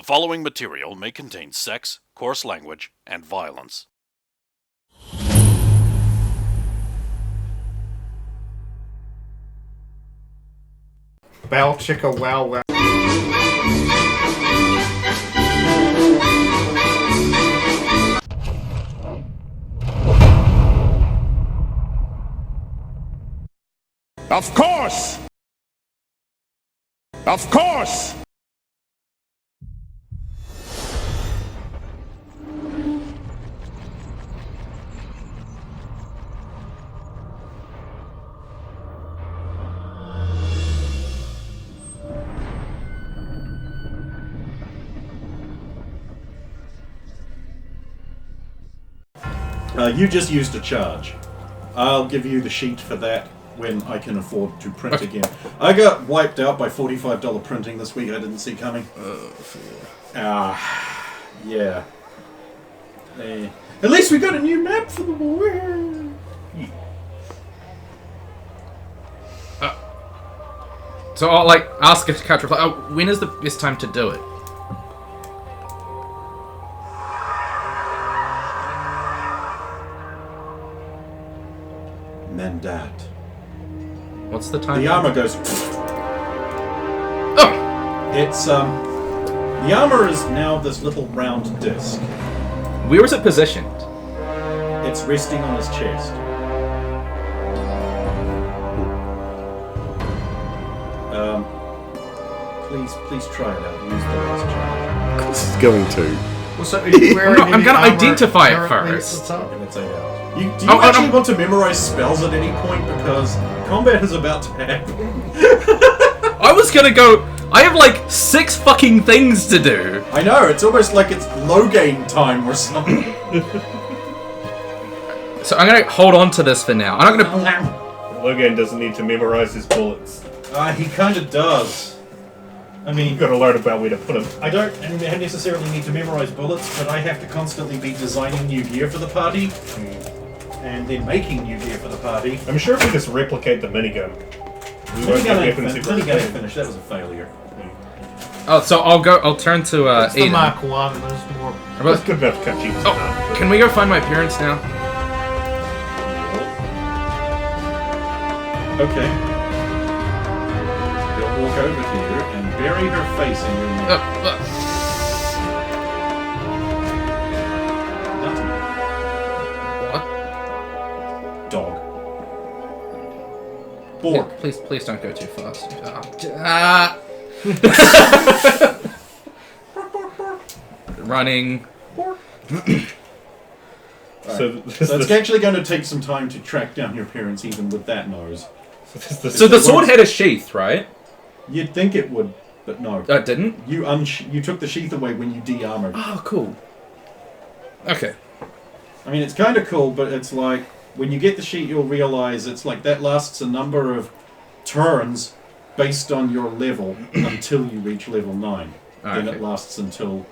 following material may contain sex, coarse language, and violence. Bow chicka wow wow. Of course! Of course! You just used a charge. I'll give you the sheet for that when I can afford to print again. I got wiped out by $45 printing this week I didn't see coming. Yeah. At least we got a new map for the war. So I'll ask a character, when is the best time to do it? Mandat. What's the time? The armor goes. Oh! It's the armor is now this little round disc. Where is it positioned? It's resting on his chest. Please try it out. Use the last charge. Of course it's going to. Well, so are you wearing I'm going to any identify it armor currently first. at the top? And it's 8 hours. Do you actually want to memorize spells at any point? Because combat is about to happen. I was going to go... I have 6 fucking things to do. I know, it's almost like it's low game time or something. So I'm going to hold on to this for now. I'm not going to... Logan doesn't need to memorize his bullets. He kind of does. I mean, You've got to learn about where to put them. I don't necessarily need to memorize bullets, but I have to constantly be designing new gear for the party, and then making new gear for the party. I'm sure if we just replicate the minigun, we won't get weapons super Minigun ain't finished. That was a failure. Oh, so I'll turn to It's the Aiden. Mark 1, there's more. That's good enough to cut cheeks. Oh, can we go find my parents now? Okay. You'll walk over here and bury her face in your neck. What? Dog. Yeah, Bork. please don't go too fast. Running. So it's actually going to take some time to track down your parents, even with that nose. So the sword had a sheath, right? You'd think it would, but no. It didn't? You took the sheath away when you de-armored. Oh, cool. Okay. I mean, it's kind of cool, but it's like, when you get the sheet, you'll realize it's like that lasts a number of turns based on your level until you reach level 9. Then it lasts until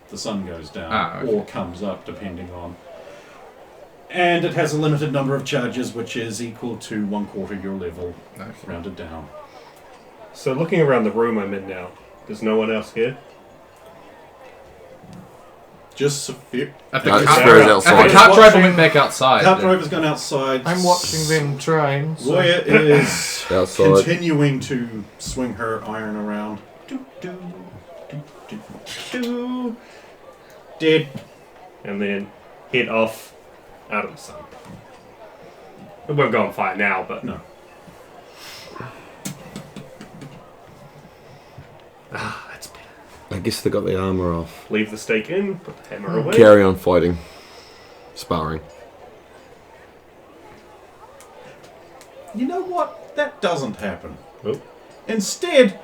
the sun goes down, or comes up, depending on. And it has a limited number of charges, which is equal to 1/4 your level, rounded down. So looking around the room I'm in now, there's no one else here? Just Sophia. At the outside. cart driver went back outside. Cart driver's gone outside. I'm watching them train. So. Roya is Outside. continuing to swing her iron around. Dead. And then head off out of the sun. It won't go on fire now, but... No. That's better. I guess they got the armour off. Leave the stake in, put the hammer away. Carry on fighting. Sparring. You know what? That doesn't happen. Oh. Instead,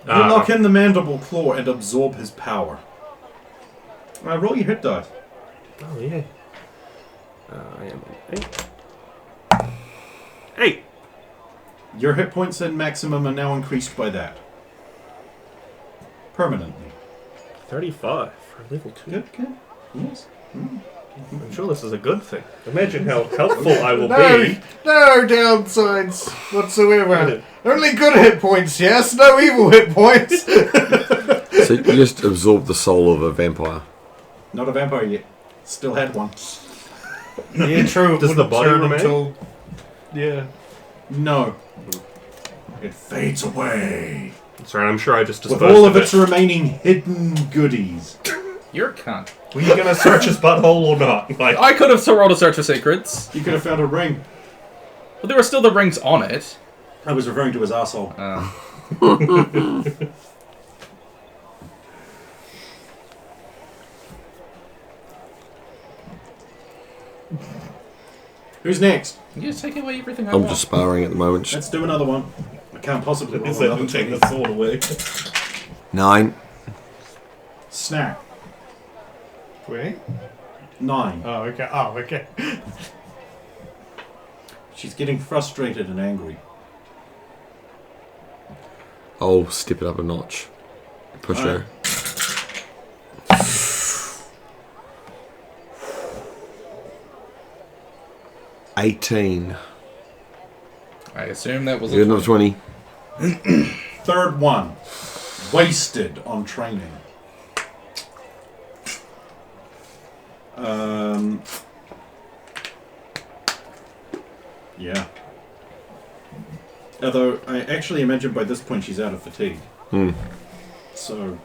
you lock in the mandible claw and absorb his power. Roll your hit dice. Oh, yeah. I am on 8. 8! Your hit points and maximum are now increased by that. Permanently. 35 for level 2. Good. Yes. I'm sure this is a good thing. Imagine how helpful I will be. No downsides whatsoever. Only good hit points, yes? No evil hit points. So So you just absorbed the soul of a vampire. Not a vampire yet. Still had one. Yeah, true. It Does the wouldn't body turn remain? until... Yeah. No. It fades away. That's right, I'm sure I just With disposed all of it. its remaining hidden goodies. You're a cunt. Were you gonna search his butthole or not? Like, I could have rolled a search for secrets, You could have found a ring. but there were still the rings on it. I was referring to his asshole. Who's next? You just take away everything I I'm want. just sparring at the moment. Let's do another one. I can't possibly roll is it another and take 20. the sword away? 9. Snap. Wait. 9. Oh, okay. Oh, okay. She's getting frustrated and angry. I'll step it up a notch. Push her. 18. I assume that was You got another 20. Third one. Wasted on training. Yeah. Although I actually imagine by this point she's out of fatigue. So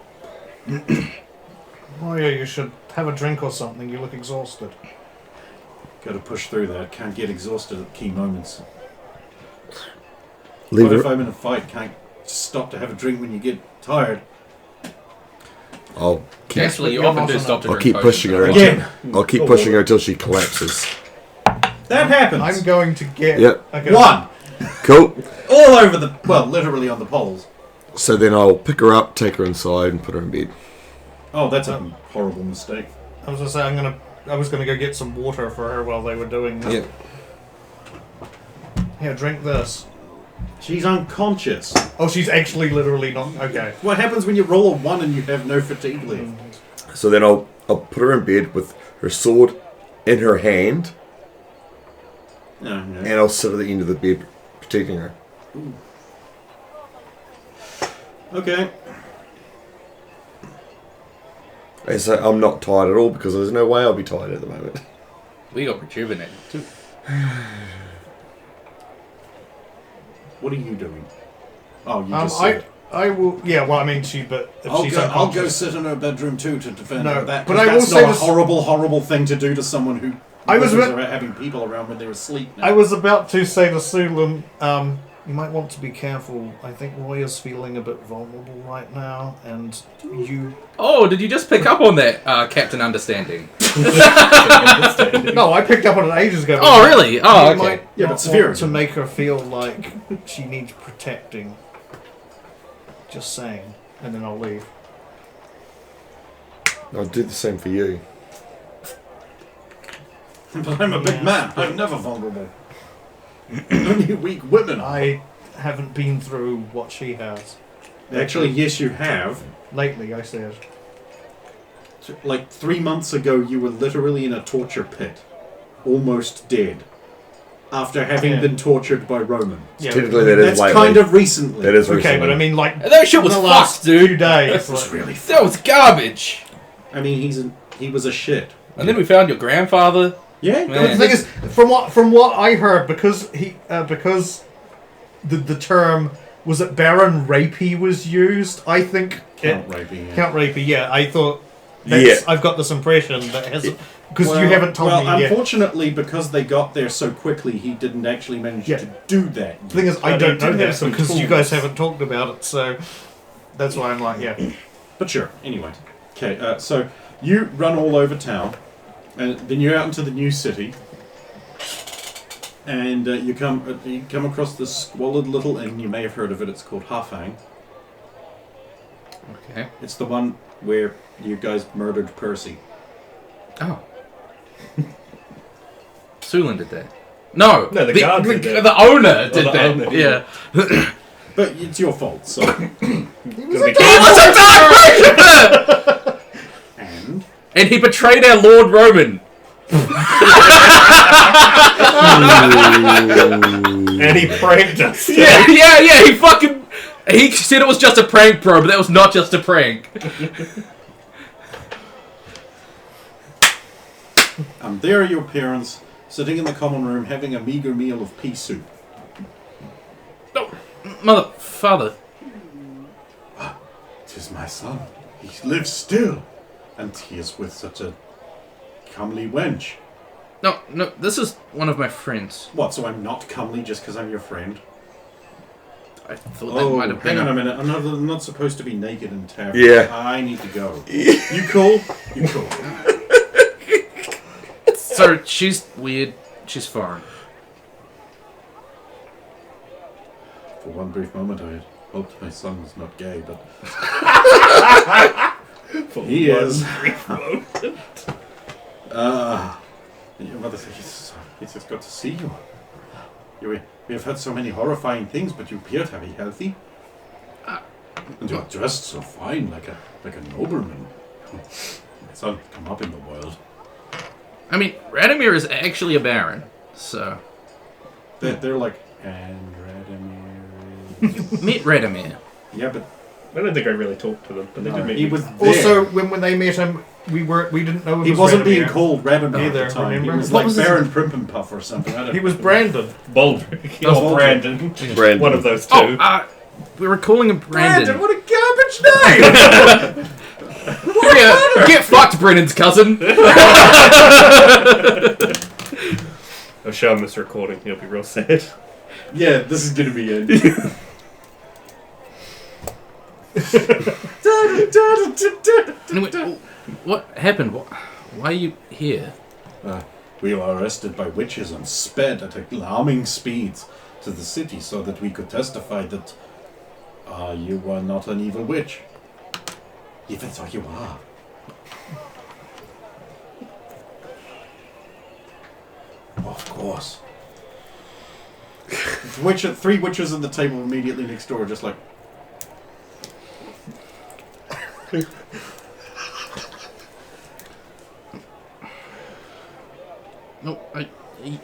Oh, yeah, you should have a drink or something. You look exhausted. gotta push through that. Can't get exhausted at key moments. Leave But if her. I'm in a fight, can't stop to have a drink when you get tired. I'll keep, Actually, you You're often not do on stop to I'll drink keep potions, pushing her. though. Again. I'll keep pushing her until she collapses. That happens. I'm going to get... Yep. Okay. One. Cool. All over the... Well, literally on the poles. So then I'll pick her up, take her inside, and put her in bed. Oh, that's a horrible mistake. I was gonna say I was gonna go get some water for her while they were doing that. Yep. Here, drink this. She's unconscious. Oh, she's actually literally not... Okay. What happens when you roll a 1 and you have no fatigue left? So then I'll put her in bed with her sword in her hand, No, no. and I'll sit at the end of the bed protecting her. Okay. I say I'm not tired at all because there's no way I'll be tired at the moment. We got rejuvenated too. What are you doing? Oh, you just I said. will... Yeah, well, I mean, but if I'll she's go unconscious... sit in her bedroom too to defend No, her. That, but I will that's say not a this- horrible, horrible thing to do to someone who I was withers about- about having people around when they're asleep. Now. I was about to say to Sulam, you might want to be careful. I think Roy is feeling a bit vulnerable right now, and you... Oh, did you just pick up on that, Captain Understanding? No, I picked up on it ages ago. Oh, really? Oh, You okay. might Yeah, but not severe. want to make her feel like she needs protecting. Just saying. And then I'll leave. I'll do the same for you. But I'm a big man. I'm never vulnerable. Only weak women. I haven't been through what she has. Actually, yes, you have. Lately, I said. Like 3 months ago, you were literally in a torture pit, almost dead, after having Yeah. been tortured by Roman. Yeah, Technically, that is That's lately. kind of recently. That is okay, recently. but I mean, like, That shit was in the last fucked, dude. 2 days. That was like- really. That was garbage. I mean, he was a shit. And then we found your grandfather. Yeah. Man. The thing is, from what I heard, because the term was it Baron Rapey was used. I think Count raping. Yeah. Count Rapey. Yeah, I thought. Yeah. I've got this impression that hasn't because you haven't told well, me yet. unfortunately, because they got there so quickly, he didn't actually manage Yeah. to do that. The thing is, I But don't he know did have that some because you tools. guys haven't talked about it. So that's why I'm like, yeah. But sure. Anyway, okay. So you run all over town, and then you're out into the new city, and you come across this squalid little inn. You may have heard of it. It's called Hafang. Okay. It's the one where you guys murdered Percy. Oh. Sulan did that. No, No, the guard did that. the owner did the that. owner did Yeah. But it's your fault. So Gonna be He was a dark prisoner! and And he betrayed our Lord Roman. And he pranked us. Yeah, he fucking... He said it was just a prank, bro, but that was not just a prank. And there are your parents, sitting in the common room having a meager meal of pea soup. No, father. 'Tis my son. He lives still, and he is with such a comely wench. No, this is one of my friends. What, so I'm not comely just because I'm your friend? I thought that might have been. Hang on a minute. I'm not supposed to be naked in town. Yeah. I need to go. You cool? You cool. So, she's weird. She's foreign. For one brief moment, I had hoped my son was not gay, but he is. Your mother said it's just good to see you. We have heard so many horrifying things, but you appear to be healthy. And you're dressed so fine, like a nobleman. My son, come up in the world. I mean, Radomir is actually a baron, so... They're like, and Radomir. Meet Radomir. Yeah, but I don't think I really talked to them, but they did make he me... was there. Also, when they met him, we didn't know He was wasn't Radomir. being called Radomir Either, at the time. remember? He was What like was his- Baron Primpenpuff or something. I don't He was Brandon. Baldrick. Oh, Or Brandon. Brandon. One of those two. Oh, we were calling him Brandon. What a garbage name! Yeah, get fucked, Brennan's cousin. I'll show him this recording. He'll be real sad. Yeah, this is gonna be it. Anyway, what happened? Why are you here? We were arrested by witches and sped at alarming speeds to the city so that we could testify that you were not an evil witch. Even though you are. Of course. Three witches at the table immediately next door, just like. No,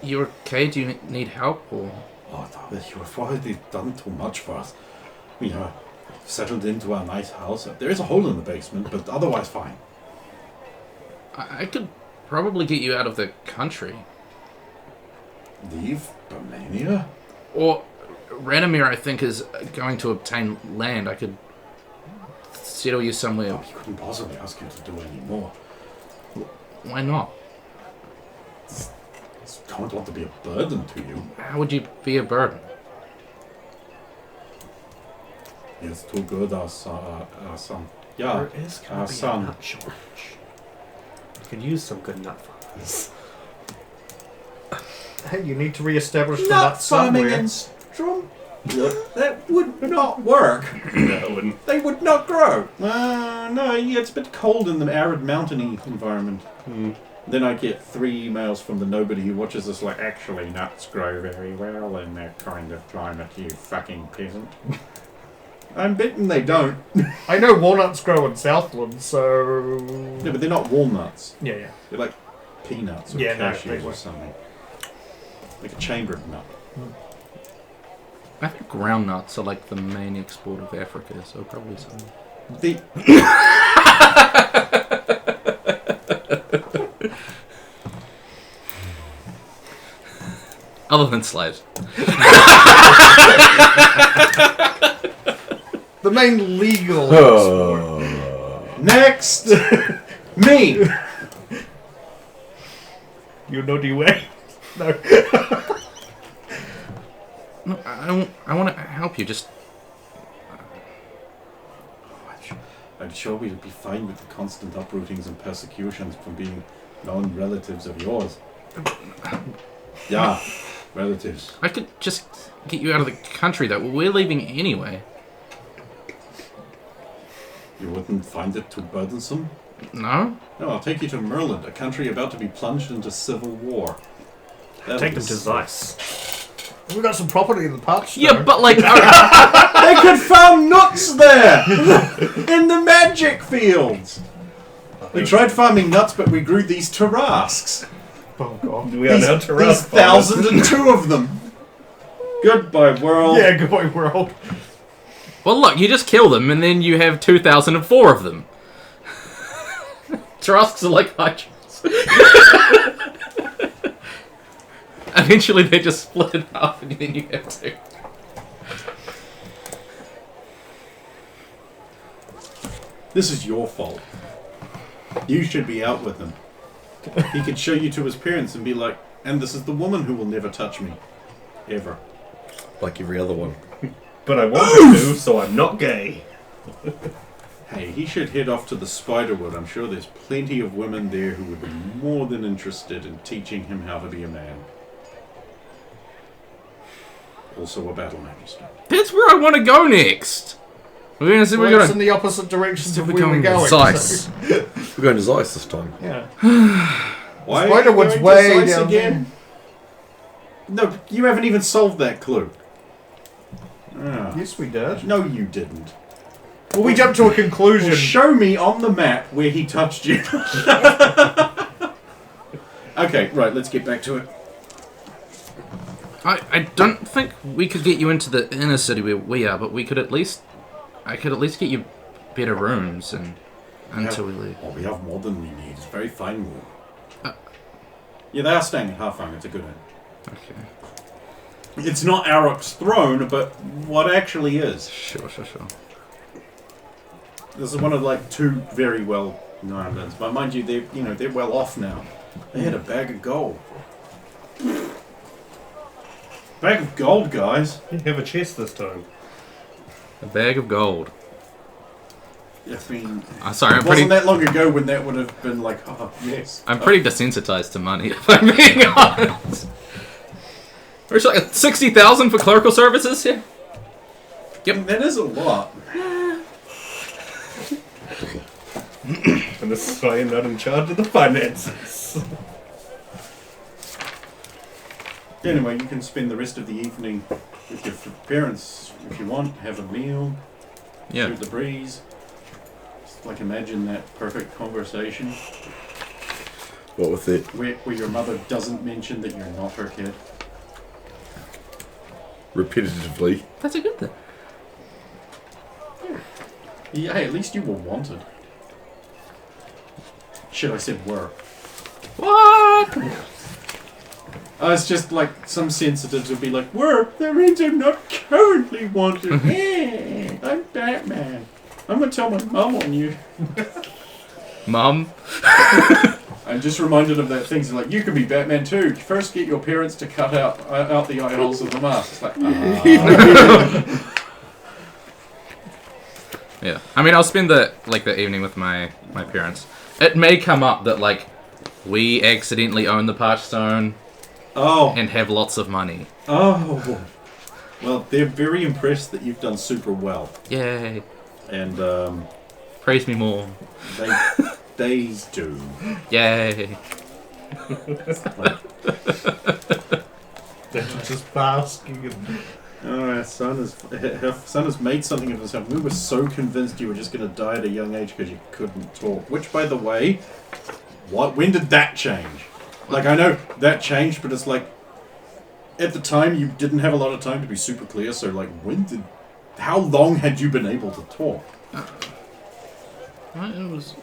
you okay? Do you need help or? Oh, you've already done too much for us. We are settled into our nice house. There is a hole in the basement, but otherwise fine. I could probably get you out of the country. Leave Romania? Or Radomir, I think, is going to obtain land. I could settle you somewhere. Oh, he couldn't possibly ask you to do any more. Why not? I don't want to be a burden to you. How would you be a burden? He is too good, our son. Yeah, There is our gonna be a son. nut shortage. You could use some good nut farmers. Hey, you need to re-establish the nut somewhere. Strum. That would not work. No, I wouldn't. They would not grow. No, yeah, it's a bit cold in the arid mountainy environment. Then I get 3 emails from the nobody who watches us like, actually, nuts grow very well in that kind of climate, you fucking peasant. I'm betting they don't. I know walnuts grow in Southland, so... Yeah, but they're not walnuts. Yeah. They're like peanuts or Yeah, no, cashews they or were. something. Like a chambered nut. I think ground nuts are like the main export of Africa, so probably some. The Other than slaves. The main legal next me. You know the way. No. No, I want to help you. Just I'm sure we'll be fine with the constant uprootings and persecutions from being known relatives of yours. Yeah, relatives. I could just get you out of the country, though. We're leaving anyway. You wouldn't find it too burdensome? No? No, I'll take you to Merland, a country about to be plunged into civil war. That'll Take be them to Zeiss. We got some property in the patch. Yeah, but like... They could farm nuts there! In the magic fields! We tried farming nuts, but we grew these tarasques. Oh god. We are now to These 1,002 of them. Goodbye, world. Yeah, goodbye world. Well, look, you just kill them, and then you have 2,004 of them. Trasks are like hydras. Eventually, they just split in half, and then you have two. This is your fault. You should be out with him. He could show you to his parents and be like, and this is the woman who will never touch me. Ever. Like every other one. But I want to, so I'm not gay. Hey, he should head off to the Spiderwood. I'm sure there's plenty of women there who would be more than interested in teaching him how to be a man. Also a battle magister. That's where I want to go next. We're gonna see. Well, We're it's in gonna. the opposite direction So of we're where we're going going. Zeiss. We're going to Zeiss this time. Yeah. Why Spiderwood's are you way going to Zeiss down again? No, you haven't even solved that clue. Ah. Yes, we did. No, you didn't. Well, we jumped to a conclusion. Well, show me on the map where he touched you. Okay, right, let's get back to it. I don't think we could get you into the inner city where we are, but we could at least. I could at least get you better rooms and until we leave. Oh, we have more than we need. It's very fine room. Yeah, they are staying at Harfang. It's a good one. Okay. It's not Arok's throne, but what actually is. Sure. This is one of like two very well known ones. But mind you, they're well off now. They had a bag of gold. Bag of gold, guys. You have a chest this time. A bag of gold. I mean, Sorry, it wasn't that long ago when that would have been like, oh, yes. I'm pretty desensitized to money, if I'm being honest. There's like 60,000 for clerical services here. Yep, that is a lot. And this is why I'm not in charge of the finances. Anyway, you can spend the rest of the evening with your parents if you want. Have a meal. Yeah. Shoot the breeze. Just like imagine that perfect conversation What with it? where your mother doesn't mention that you're not her kid. Repetitively. That's a good thing. Yeah, hey, at least you were wanted. Shit, I said were. What? It's just like some sensitives would be like, were, that means I'm not currently wanted. Yeah, I'm Batman. I'm gonna tell my mum on you. Mum? I'm just reminded of that thing. It's like, you can be Batman too. First get your parents to cut out the eye holes of the mask. It's like, Yeah. I mean, I'll spend the evening with my parents. It may come up that, like, we accidentally own the Parch Stone oh, and have lots of money. oh. Well, they're very impressed that you've done super well. Yay. And, Praise me more. they do. Yay. They're just basking in... Her son has made something of himself. We were so convinced you were just going to die at a young age because you couldn't talk. Which, by the way, when did that change? Like, I know that changed, but it's like, at the time, you didn't have a lot of time to be super clear, so, like, how long had you been able to talk? It was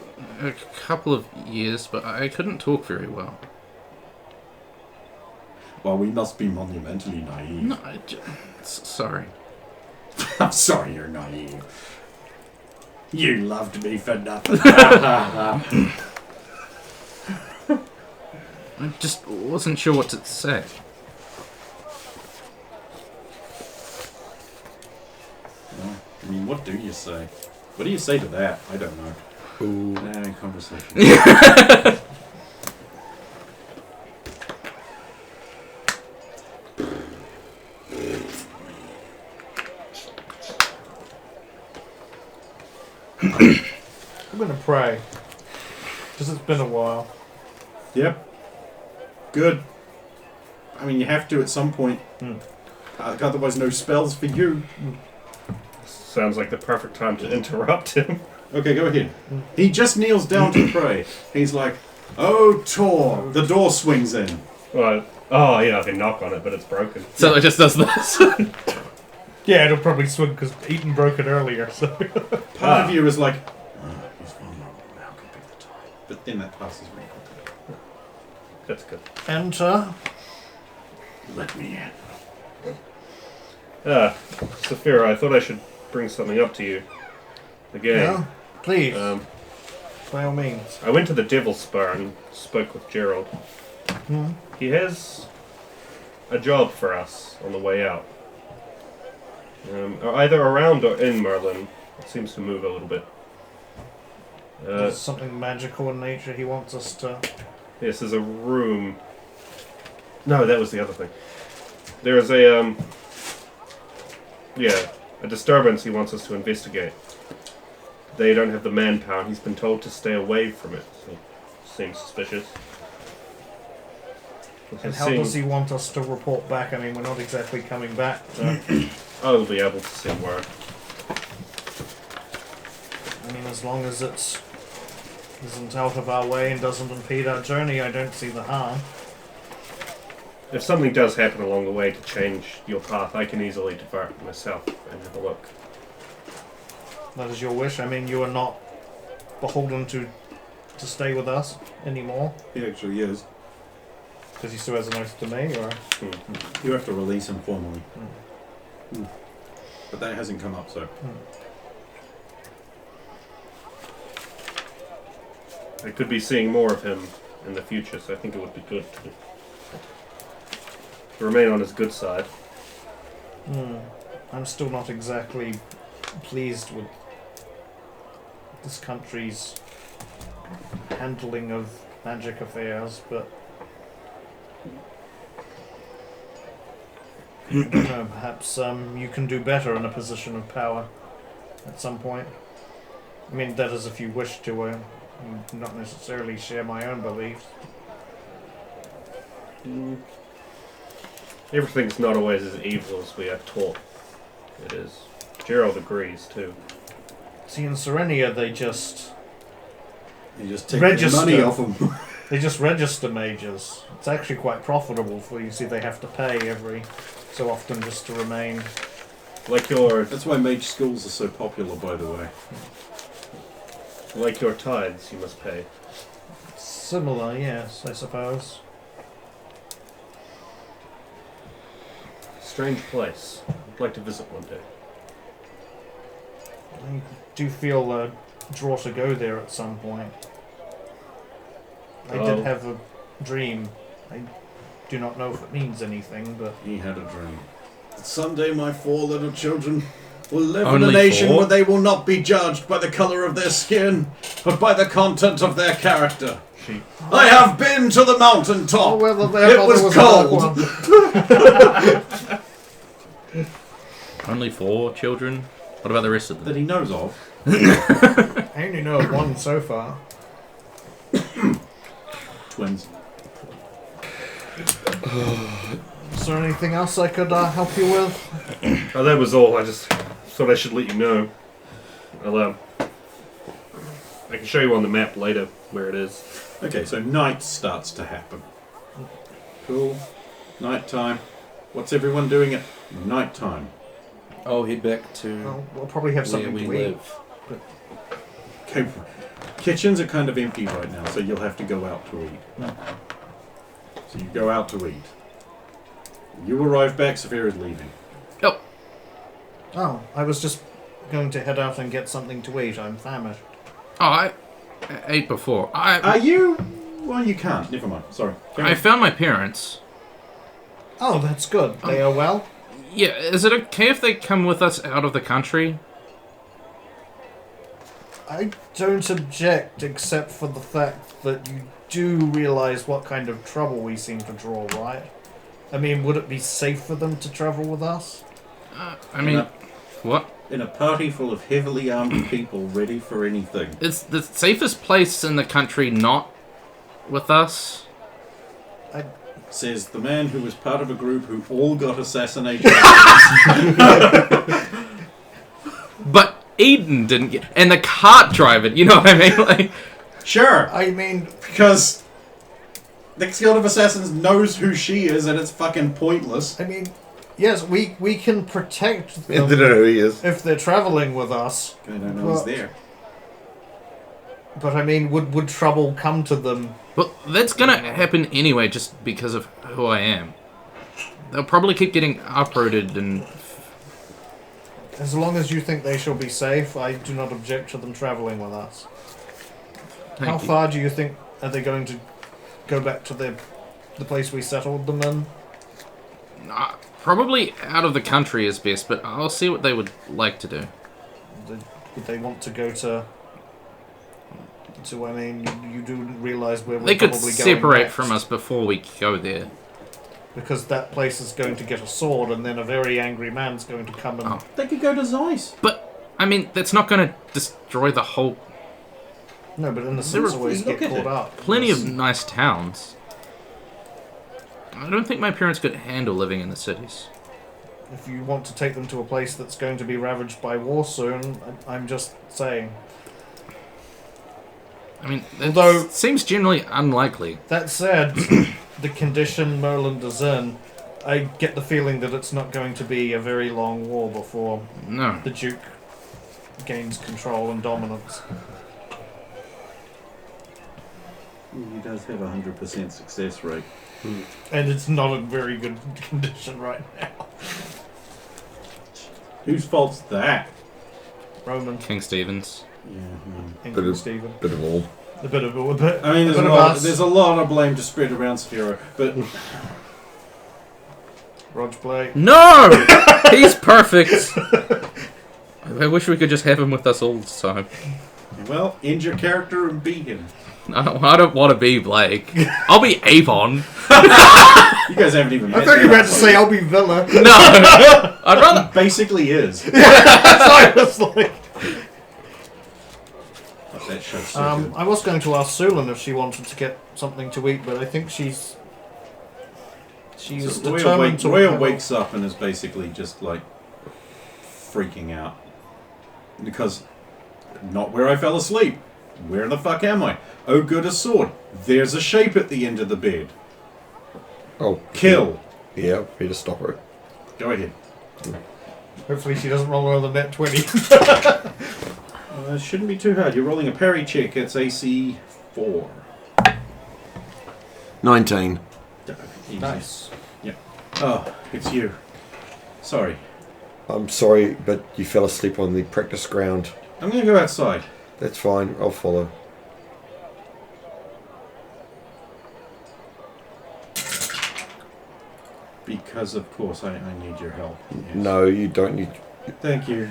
a couple of years, but I couldn't talk very well. Well, we must be monumentally naive. No, sorry. I'm sorry you're naive. You loved me for nothing. I just wasn't sure what to say. I mean, what do you say? What do you say to that? I don't know. Ooh. Conversation. I'm going to pray. Because it's been a while. Yep. Good. I mean, you have to at some point. Otherwise, no spells for you. Sounds like the perfect time to interrupt him. Okay, go ahead. He just kneels down to pray. He's like, "Oh, Tor!" The door swings in. Well, oh, yeah, I can knock on it, but it's broken. So it just does this. Yeah, it'll probably swing because Eaton broke it earlier. So Part of you is like, he's vulnerable. Now could be the time. But then that passes really quickly. That's good. enter. Let me in. Saphira, I thought I should bring something up to you. Again. Yeah, please, by all means. I went to the Devil's Spur and spoke with Gerald. He has a job for us on the way out. Either around or in Merlin. It seems to move a little bit. There's something magical in nature he wants us to... Yes, there's a room. No, that was the other thing. There's a, a disturbance he wants us to investigate. They don't have the manpower. He's been told to stay away from it. So, seems suspicious. And how does he want us to report back? I mean, we're not exactly coming back to... I'll be able to send word. I mean, as long as it isn't out of our way and doesn't impede our journey, I don't see the harm. If something does happen along the way to change your path, I can easily divert myself and have a look. That is your wish. I mean, you are not beholden to stay with us anymore. He actually is. Because he still has an oath to me, or... You have to release him formally. But that hasn't come up, so... I could be seeing more of him in the future, so I think it would be good to remain on his good side. I'm still not exactly pleased with this country's handling of magic affairs, but I don't know, perhaps you can do better in a position of power at some point. I mean, that is if you wish to, not necessarily share my own beliefs. Everything's not always as evil as we are taught it is. Gerald agrees, too. See, in Serenia, they just... You just take Register. the money off them. They just register mages. It's actually quite profitable for you. See, they have to pay every so often just to remain. Like your That's why mage schools are so popular, by the way. like your tithes, you must pay. Similar, yes, I suppose. Strange place. I'd like to visit one day. I do feel a draw to go there at some point. I did have a dream. I do not know if it means anything, but... He had a dream. Someday my 4 little children will live in Only a nation 4? where they will not be judged by the colour of their skin, but by the content of their character. I have been to the mountain top. well, It was cold. Only 4 children? What about the rest of That them? he knows of. I only know of one so far. Twins. Is there anything else I could help you with? Oh, that was all. I just thought I should let you know. I can show you on the map later where it is. Okay, so night starts to happen. Cool. Nighttime. What's everyone doing at nighttime? Oh, head back to Well, we'll probably have where something we to eat. live. Okay, kitchens are kind of empty right now, so you'll have to go out to eat. So you go out to eat. You arrive back, Saphira's leaving. Oh, I was just going to head out and get something to eat. I'm famished. Oh, I ate before. Are you? Well, you can't. Never mind. Sorry. I found my parents. Oh, that's good. They are well? Yeah, is it okay if they come with us out of the country? I don't object, except for the fact that you do realize what kind of trouble we seem to draw, right? I mean, would it be safe for them to travel with us? I mean, what? In a party full of heavily armed people ready for anything. It's the safest place in the country not with us. Says the man who was part of a group who all got assassinated. But Eden didn't get... And the cart driver, you know what I mean? Like, Sure, I mean, because the Guild of Assassins knows who she is and it's fucking pointless. I mean, Yes, we can protect They don't them know who he is. if they're traveling with us. I don't know he's there. But I mean, would trouble come to them? Well, that's gonna happen anyway, just because of who I am. They'll probably keep getting uprooted, and As long as you think they shall be safe, I do not object to them traveling with us. How Thank you. far do you think are they going to go back to the place we settled them in? Probably out of the country is best, but I'll see what they would like to do. Would they want to go to? I mean, you do realise where we're They could probably going separate next, from us before we go there. because that place is going to get a sword, and then a very angry man's going to come and. Oh. They could go to Zeiss. But, I mean, that's not going to destroy the whole... No, but innocents There are- always look get at caught it. up. Plenty of nice towns. I don't think my parents could handle living in the cities. If you want to take them to a place that's going to be ravaged by war soon, I'm just saying. I mean, it Although- seems generally unlikely. That said, the condition Merland is in, I get the feeling that it's not going to be a very long war before No. the Duke gains control and dominance. He does have a 100% success rate. And it's not in very good condition right now. Whose fault's that? Roman, King Stevens. Yeah. England, Stephen. Bit of all. A bit of a bit. I mean, a bit of us. there's a lot of blame to spread around Sphero, but Rog Blake. No! He's perfect! I wish we could just have him with us all the time. well, end your character and beat him. I don't want to be Blake. I'll be Avon. You guys haven't even. I met thought you him. were about to say I'll be Villa. No! I'd rather... Basically is. I was like, That show's so good. I was going to ask Sulan if she wanted to get something to eat, but I think she's So determined to. Royal wakes up and is basically just like freaking out because not where I fell asleep. Where the fuck am I? Oh, good, a sword. There's a shape at the end of the bed. Oh. Kill. Yeah, we just stop her. Go ahead. Hopefully she doesn't roll another net 20. It shouldn't be too hard. You're rolling a parry check. It's AC 4. 19. Easy. Nice. Yeah. Oh, it's you. Sorry. I'm sorry, but you fell asleep on the practice ground. I'm going to go outside. That's fine. I'll follow. Because, of course, I need your help. Yes. No, you don't need... Thank you.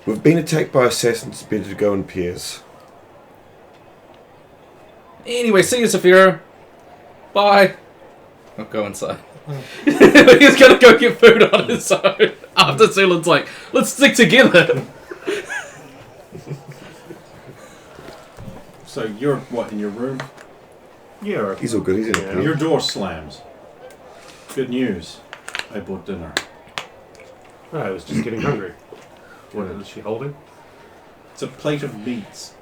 We've been attacked by assassins. It's better to go in pairs. Anyway, see you, Saphira. Bye. I'll go inside. He's gonna go get food on his own. After Sulan's like, let's stick together. So you're, what, in your room? Yeah. He's all good. He's in a Yeah. pool. Your door slams. Good news. I bought dinner. Oh, I was just getting hungry. What is she holding? It's a plate of meats.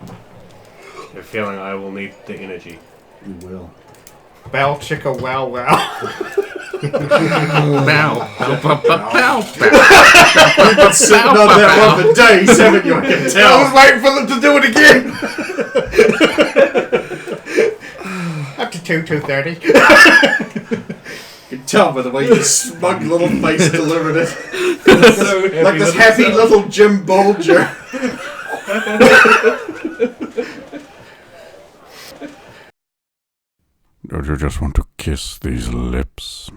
I have a feeling I will need the energy. You will. Bow chicka wow wow. Bow, bow, bow, bow, bow. You've been sitting on that one for days, haven't you? I can I was tell. waiting for them to do it again. Up to 2:30. You can tell by the way your smug little face delivered it. Like this happy little Jim Bulger. Don't you just want to kiss these lips?